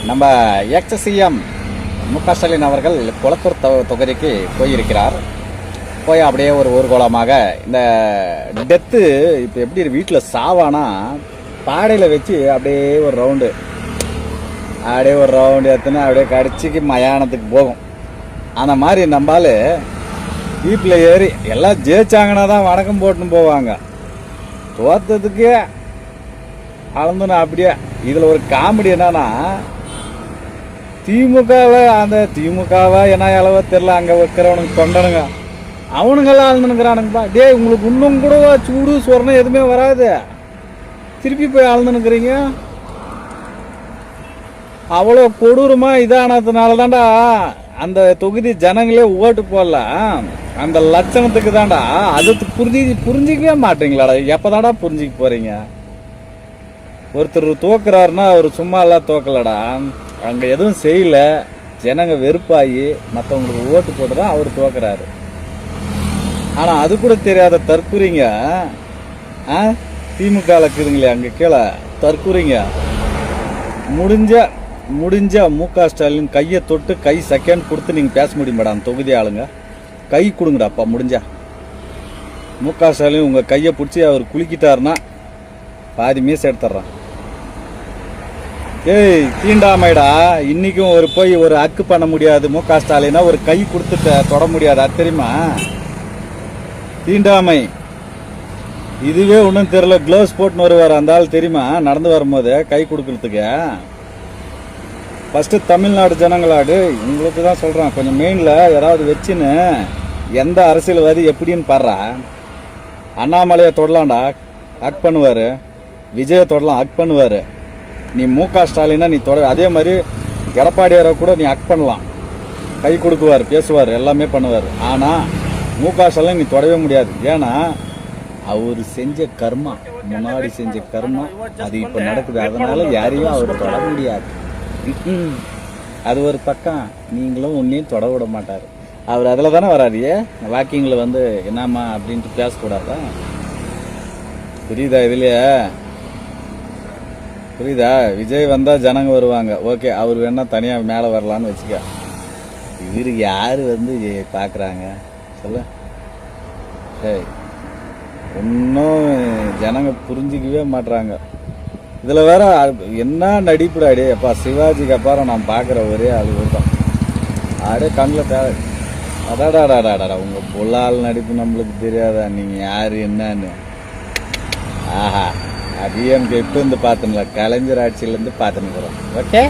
நம்ம எக்ஸ்-சிஎம் மு.க. ஸ்டாலின் அவர்கள் குளத்தூர் தொகுதிக்கு போயிருக்கிறார். போய் அப்படியே ஒரு ஊர்கோலமாக இந்த டெத்து இப்போ எப்படி வீட்டில் சாவானா பாடையில் வச்சு அப்படியே ஒரு ரவுண்டு எடுத்துன்னு அப்படியே கடிச்சிக்கு மயானத்துக்கு போகும். அந்த மாதிரி நம்மளால வீட்டில் ஏறி எல்லாம் ஜெயிச்சாங்கன்னா தான் வணக்கம் போட்டுன்னு போவாங்க. தோத்ததுக்கு அளந்துன்னு அப்படியே. இதில் ஒரு காமெடி என்னன்னா, திமுகவை என்ன அளவோ தெரில, அங்கே வைக்கிறவனுக்கு தொண்டனுங்க அவனுங்கெல்லாம் ஆழ்ந்துனுக்குறானுங்கப்பா. டே, உங்களுக்கு இன்னும் கூட சூடு சொரணம் எதுவுமே வராது, திருப்பி போய் ஆழ்ந்துனுக்குறீங்க. அவ்வளோ கொடூரமா இதானதுனால தான்டா அந்த தொகுதி ஜனங்களே ஓட்டு போடல. அந்த லட்சணத்துக்கு தான்டா. அது புரிஞ்சிக்கவே மாட்டீங்களாடா. எப்பதான்டா புரிஞ்சிக்க போறீங்க? ஒருத்தர் தோக்குறாருன்னா அவர் சும்மா எல்லாம் தோக்கலடா, அங்க எதுவும் செய்யல, ஜனங்க வெறுப்பாகி மற்றவங்களுக்கு ஓட்டு போட்டுதான் அவர் தோக்குறாரு. ஆனா அது கூட தெரியாத தற்குறிங்க திமுக இருக்குதுங்களே, அங்க கீழே தற்குறிங்க முடிஞ்ச மு.க. ஸ்டாலின் கையை தொட்டு கை செகண்ட் கொடுத்து நீங்க பேச முடியும் மேடம். தொகுதி ஆளுங்க கை கொடுங்கடாப்பா. முடிஞ்சா மு.க. ஸ்டாலின் உங்க கையை பிடிச்சி அவர் குளிக்கிட்டாருன்னா பாதி மீச எடுத்துட்றான். ஏய் தீண்டாமைடா, இன்னைக்கும் போய் ஒரு அக்கு பண்ண முடியாது. மு.க. ஸ்டாலினா ஒரு கை கொடுத்து தொட முடியாது, அது தெரியுமா? தீண்டாமை இதுவே ஒன்றும் தெரியல. க்ளவுஸ் போட்டுன்னு வருவார் அந்த ஆள், தெரியுமா? நடந்து வரும்போது கை கொடுக்கறதுக்கு. ஃபர்ஸ்ட் தமிழ்நாடு ஜனங்களாடு உங்களுக்கு தான் சொல்றான், கொஞ்சம் மெயின்ல யாராவது வச்சுன்னு எந்த அரசியல்வாதி எப்படின்னு பாடுறா. அண்ணாமலையை தொடலாம்டா, ஹக் பண்ணுவாரு. விஜயை தொடலாம், ஹக் பண்ணுவாரு. நீ மு.க. ஸ்டாலினா நீ தொட. அதே மாதிரி எடப்பாடியாரை கூட நீ ஹக் பண்ணலாம், கை கொடுக்குவார், பேசுவார், எல்லாமே பண்ணுவார். ஆனா மு.க. ஸ்டாலின் நீ தொடவே முடியாது. ஏன்னா அவர் செஞ்ச கர்மா, முன்னாடி செஞ்ச கர்மா அது இப்ப நடக்குது. அதனால யாரையும் அவர் தொட முடியாது. அது ஒரு பக்கம். நீங்களும் ஒன்னையும் தொட விட மாட்டாரு அவர். அதில் தானே வராதியே வாக்கிங்கில் என்னம்மா அப்படின்ட்டு பேசக்கூடாதா? புரியுதா? இதுலயே புரியுதா? விஜய் வந்தால் ஜனங்க வருவாங்க, ஓகே. அவர் வேணா தனியாக மேலே வரலான்னு வச்சுக்க. இவரு யார் பார்க்குறாங்க சொல்ல? இன்னும் ஜனங்க புரிஞ்சிக்கவே மாட்டுறாங்க. இதில் வேற என்ன நடிப்புடாடே அப்பா. சிவாஜிக்கு அப்புறம் நான் பார்க்குற ஒரே ஆள் தான். அப்படியே கண்ணில் தேவை. அடாடாடாடாடா, உங்கள் பொல்லால் நடிப்பு நம்மளுக்கு தெரியாதா? நீங்கள் யார் என்னன்னு? ஆஹா, டிஎம்கே இப்போ பார்த்துங்களா, கலைஞர் ஆட்சியிலேருந்து பார்த்துன்னு போகிறோம். ஓகே.